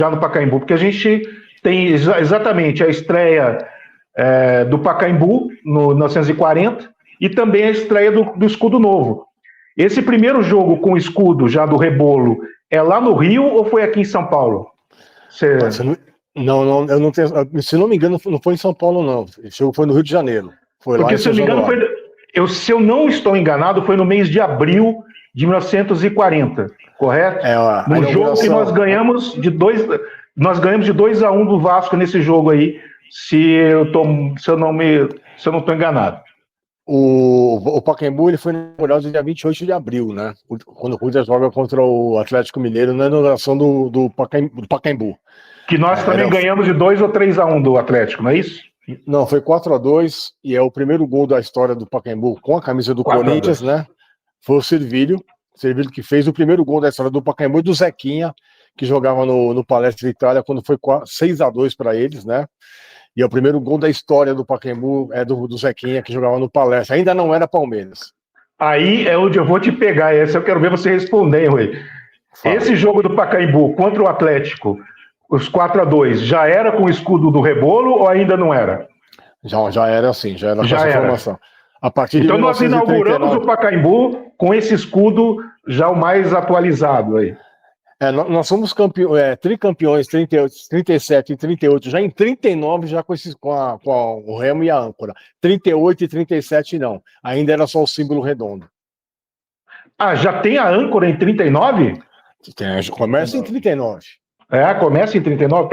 Já no Pacaembu, porque a gente tem exatamente a estreia do Pacaembu, no 1940, e também a estreia do Escudo Novo. Esse primeiro jogo com o escudo já do Rebolo é lá no Rio ou foi aqui em São Paulo? Não, eu não tenho, se não me engano, não foi em São Paulo, não. Esse jogo foi no Rio de Janeiro. Foi porque, lá em se eu não me engano, se eu não estou enganado, foi no mês de abril de 1940, correto? No jogo que nós ganhamos de 2-1 do Vasco nesse jogo aí, se eu não estou enganado. O Pacaembu ele foi inaugurado no dia 28 de abril, né? Quando o Corinthians joga contra o Atlético Mineiro na inauguração do Pacaembu. Que nós também ganhamos de 2 ou 3-1 do Atlético, não é isso? Não, foi 4-2 e é o primeiro gol da história do Pacaembu com a camisa do Corinthians, né? Foi o Servílio que fez o primeiro gol da história do Pacaembu e do Zequinha, que jogava no Palestra Itália, quando foi 6-2 para eles, né? E é o primeiro gol da história do Pacaembu, do Zequinha, que jogava no Palestra. Ainda não era Palmeiras. Aí é onde eu vou te pegar. Esse eu quero ver você responder, Rui. Esse jogo do Pacaembu contra o Atlético, os 4-2, já era com o escudo do Rebolo ou ainda não era? Já era assim, já era com essa formação. A partir então de 1939... nós inauguramos o Pacaembu com esse escudo já o mais atualizado aí. Nós somos tricampeões 37 e 38, já em 39 já com o remo e a âncora. 38 e 37 não, ainda era só o símbolo redondo. Ah, já tem a âncora em 39? Começa em 39. Começa em 39?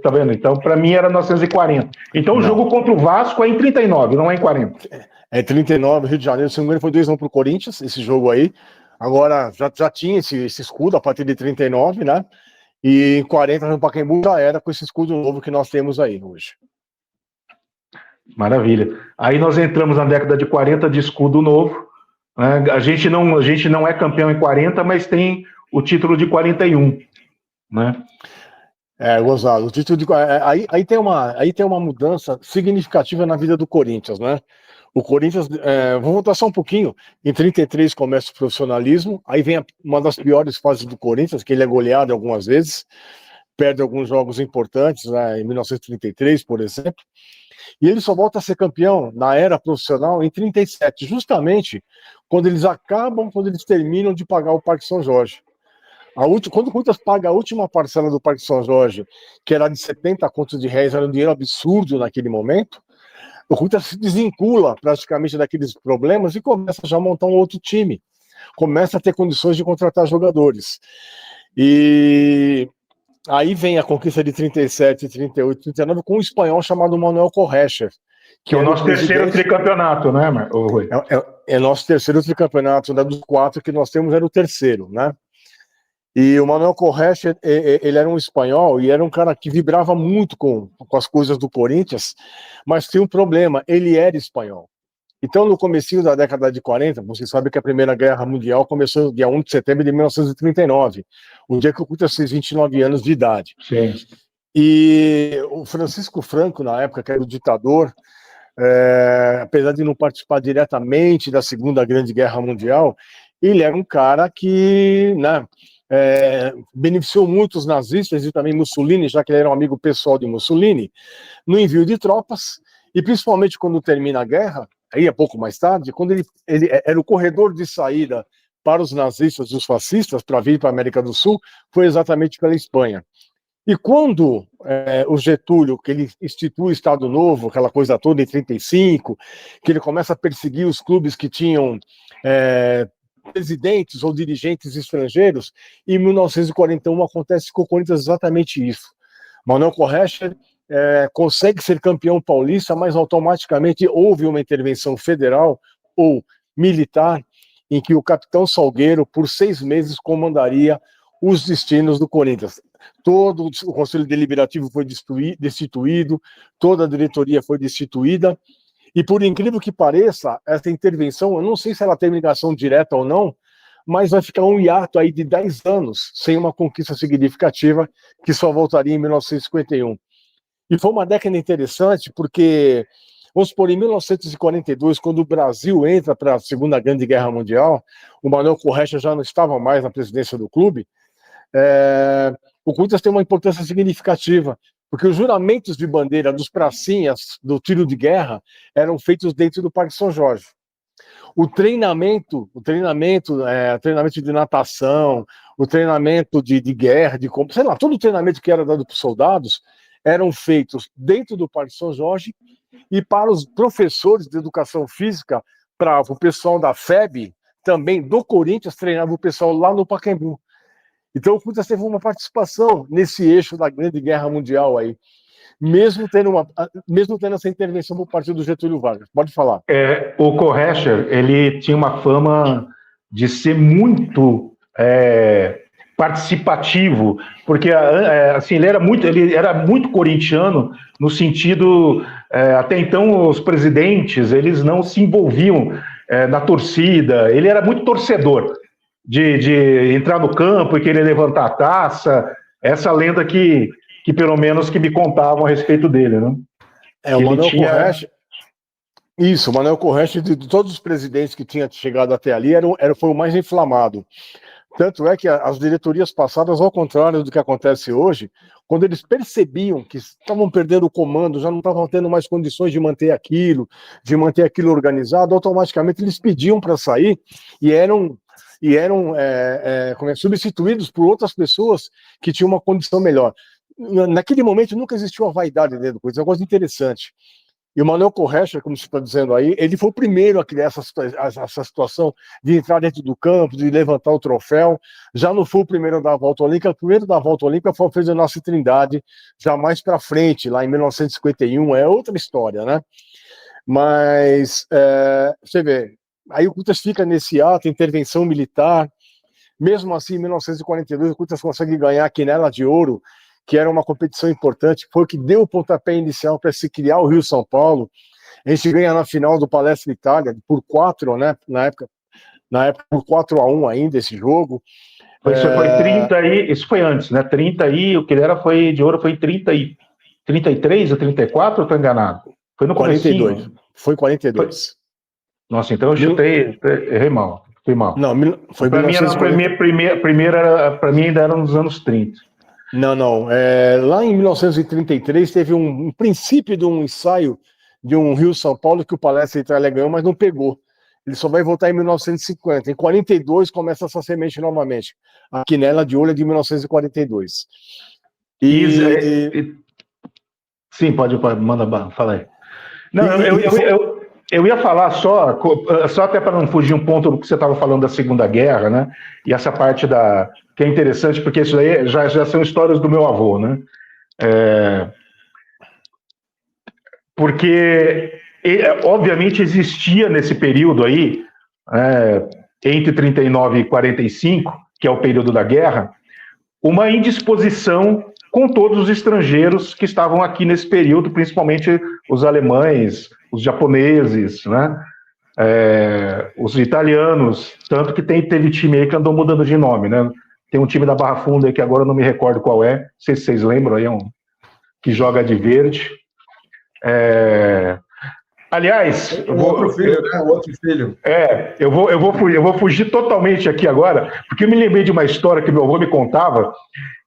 Tá vendo? Então, para mim era 1940. Então o jogo contra o Vasco é em 39, não é em 40. É 39, Rio de Janeiro, se não me engano, foi 2-1 pro Corinthians, esse jogo aí. Agora, já tinha esse escudo a partir de 39, né? E em 40 no Pacaembu já era com esse escudo novo que nós temos aí hoje. Maravilha. Aí nós entramos na década de 40 de escudo novo. Né? A gente não é campeão em 40, mas tem o título de 41. Né? Gonzalo, o título de... aí tem uma mudança significativa na vida do Corinthians, né? O Corinthians, vamos voltar só um pouquinho, em 33 começa o profissionalismo, aí vem uma das piores fases do Corinthians, que ele é goleado algumas vezes, perde alguns jogos importantes, né, em 1933, por exemplo, e ele só volta a ser campeão na era profissional em 37, justamente quando eles terminam de pagar o Parque São Jorge. Quando o Corinthians paga a última parcela do Parque São Jorge, que era de 70 contos de réis, era um dinheiro absurdo naquele momento, o Corinthians se desvincula praticamente daqueles problemas e começa já a montar um outro time. Começa a ter condições de contratar jogadores. E aí vem a conquista de 37, 38, 39 com um espanhol chamado Manuel Correcher. Que é o nosso terceiro tricampeonato, né, Rui? É nosso terceiro tricampeonato, né, dos 4 que nós temos era o terceiro, né? E o Manuel Correcher, ele era um espanhol e era um cara que vibrava muito com as coisas do Corinthians, mas tinha um problema, ele era espanhol. Então, no comecinho da década de 40, você sabe que a Primeira Guerra Mundial começou no dia 1 de setembro de 1939, o dia que o Corinthians fez 29 anos de idade. Sim. E o Francisco Franco, na época, que era o ditador, apesar de não participar diretamente da Segunda Grande Guerra Mundial, ele era um cara que, né, beneficiou muito os nazistas e também Mussolini, já que ele era um amigo pessoal de Mussolini, no envio de tropas, e principalmente quando termina a guerra, aí é pouco mais tarde, quando ele era o corredor de saída para os nazistas e os fascistas para vir para a América do Sul, foi exatamente pela Espanha. E quando o Getúlio, que ele institui o Estado Novo, aquela coisa toda em 35, que ele começa a perseguir os clubes que tinham presidentes ou dirigentes estrangeiros, em 1941 acontece com o Corinthians exatamente isso. Manuel Correcher consegue ser campeão paulista, mas automaticamente houve uma intervenção federal ou militar em que o capitão Salgueiro, por 6 meses, comandaria os destinos do Corinthians. Todo o Conselho Deliberativo foi destituído, toda a diretoria foi destituída, e por incrível que pareça, essa intervenção, eu não sei se ela tem ligação direta ou não, mas vai ficar um hiato aí de 10 anos sem uma conquista significativa que só voltaria em 1951. E foi uma década interessante porque, vamos supor, em 1942, quando o Brasil entra para a Segunda Grande Guerra Mundial, o Manuel Correia já não estava mais na presidência do clube, o Corinthians tem uma importância significativa, porque os juramentos de bandeira dos pracinhas do tiro de guerra eram feitos dentro do Parque São Jorge. O treinamento de natação, o treinamento de guerra, sei lá, todo o treinamento que era dado para os soldados eram feitos dentro do Parque São Jorge, e para os professores de educação física, para o pessoal da FEB, também do Corinthians, treinava o pessoal lá no Pacaembu. Então o Corinthians teve uma participação nesse eixo da Grande Guerra Mundial aí, mesmo tendo essa intervenção por parte do Getúlio Vargas. Pode falar. O Korecher, ele tinha uma fama de ser muito participativo, porque assim, ele era muito corintiano, no sentido, até então os presidentes, eles não se envolviam na torcida, ele era muito torcedor, de entrar no campo e querer levantar a taça, essa lenda que pelo menos que me contavam a respeito dele, né? O Manuel Korecher, isso, o Manuel Korecher, de todos os presidentes que tinha chegado até ali, foi o mais inflamado. Tanto é que as diretorias passadas, ao contrário do que acontece hoje, quando eles percebiam que estavam perdendo o comando, já não estavam tendo mais condições de manter aquilo organizado, automaticamente eles pediam para sair e eram substituídos por outras pessoas que tinham uma condição melhor. Naquele momento nunca existiu a vaidade dentro do Corinthians, é uma coisa interessante. E o Manuel Korecher, como você está dizendo aí, ele foi o primeiro a criar essa situação de entrar dentro do campo, de levantar o troféu. Já não foi o primeiro a dar a volta olímpica. O primeiro da volta olímpica foi o Ferdinand Trindade, já mais para frente, lá em 1951, é outra história, né? Mas, você vê, aí o Corinthians fica nesse ato, intervenção militar. Mesmo assim, em 1942, o Corinthians consegue ganhar a Quinela de Ouro, que era uma competição importante, foi o que deu o pontapé inicial para se criar o Rio-São Paulo. A gente ganha na final do Palestra Itália, por 4, né? Na época por 4-1 ainda, esse jogo. Isso foi 30 aí, isso foi antes, né? 30 aí, o que ele era de ouro foi 33 ou 34, ou estou enganado? Foi no 42. Comecinho. Foi 42. Nossa, então eu chutei, errei mal. Fui mal. Não, foi para mim, para mim ainda era nos anos 30. Não. Lá em 1933 teve um princípio de um ensaio de um Rio-São Paulo que o Palestra Itália ganhou, mas não pegou. Ele só vai voltar em 1950. Em 42 começa essa semente novamente. A Quinela de Ouro é de 1942. Sim, pode manda, fala aí. Não, eu ia falar só até para não fugir um ponto do que você estava falando da Segunda Guerra, né? E essa parte que é interessante, porque isso aí já são histórias do meu avô, né? Porque, obviamente, existia nesse período aí, entre 39 e 45, que é o período da guerra, uma indisposição com todos os estrangeiros que estavam aqui nesse período, principalmente os alemães, os japoneses, né? Os italianos, tanto que teve time aí que andou mudando de nome, né? Tem um time da Barra Funda aí que agora eu não me recordo qual é, não sei se vocês lembram, aí que joga de verde. Aliás, outro filho. Eu vou fugir totalmente aqui agora, porque eu me lembrei de uma história que meu avô me contava,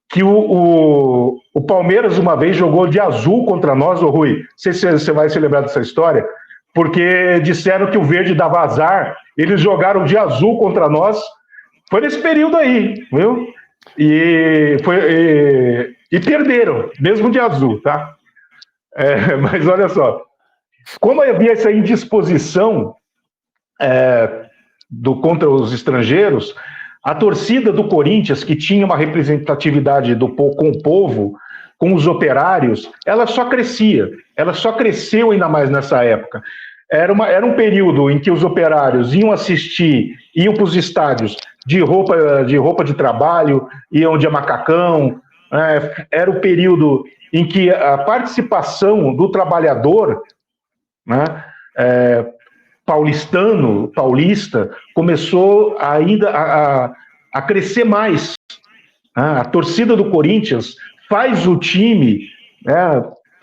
que o Palmeiras uma vez jogou de azul contra nós, ô Rui, não sei se você vai se lembrar dessa história, porque disseram que o verde dava azar, eles jogaram de azul contra nós, foi nesse período aí, viu? E perderam, mesmo de azul, tá? Mas olha só, como havia essa indisposição contra os estrangeiros, a torcida do Corinthians, que tinha uma representatividade com o povo, com os operários, ela só crescia. Ela só cresceu ainda mais nessa época. Era um período em que os operários iam para os estádios de roupa de trabalho, iam de macacão. Era o período em que a participação do trabalhador, né, paulista, começou ainda a crescer mais. A torcida do Corinthians faz o time,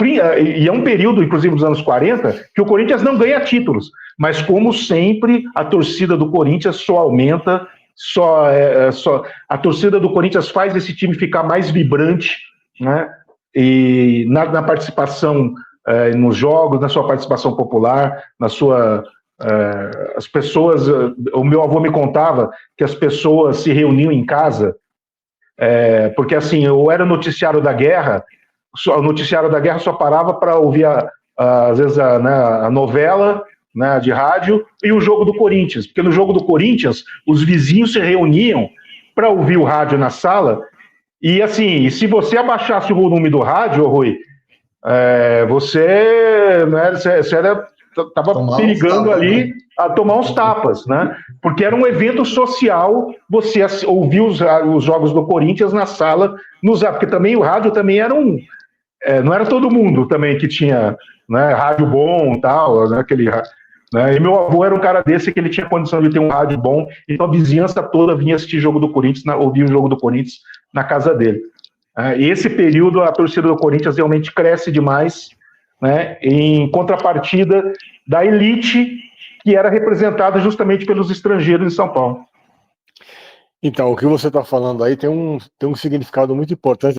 e é um período, inclusive dos anos 40, que o Corinthians não ganha títulos, mas como sempre, a torcida do Corinthians só aumenta, a torcida do Corinthians faz esse time ficar mais vibrante, né? E na participação nos jogos, na sua participação popular, as pessoas, o meu avô me contava que as pessoas se reuniam em casa, porque assim, ou era o noticiário da guerra, o noticiário da guerra só parava para ouvir às vezes a novela, né, de rádio, e o jogo do Corinthians, porque no jogo do Corinthians os vizinhos se reuniam para ouvir o rádio na sala, e assim, se você abaixasse o volume do rádio, Rui, você estava perigando ali a tomar uns tapas, né? Porque era um evento social, você ouvir os jogos do Corinthians na sala, porque também o rádio também era não era todo mundo também que tinha, né, rádio bom e tal, né, né, e meu avô era um cara desse que ele tinha condição de ter um rádio bom, então a vizinhança toda vinha assistir jogo do Corinthians, ouvir o jogo do Corinthians na casa dele. Esse período a torcida do Corinthians realmente cresce demais, né, em contrapartida da elite que era representada justamente pelos estrangeiros em São Paulo. Então, o que você está falando aí tem um significado muito importante.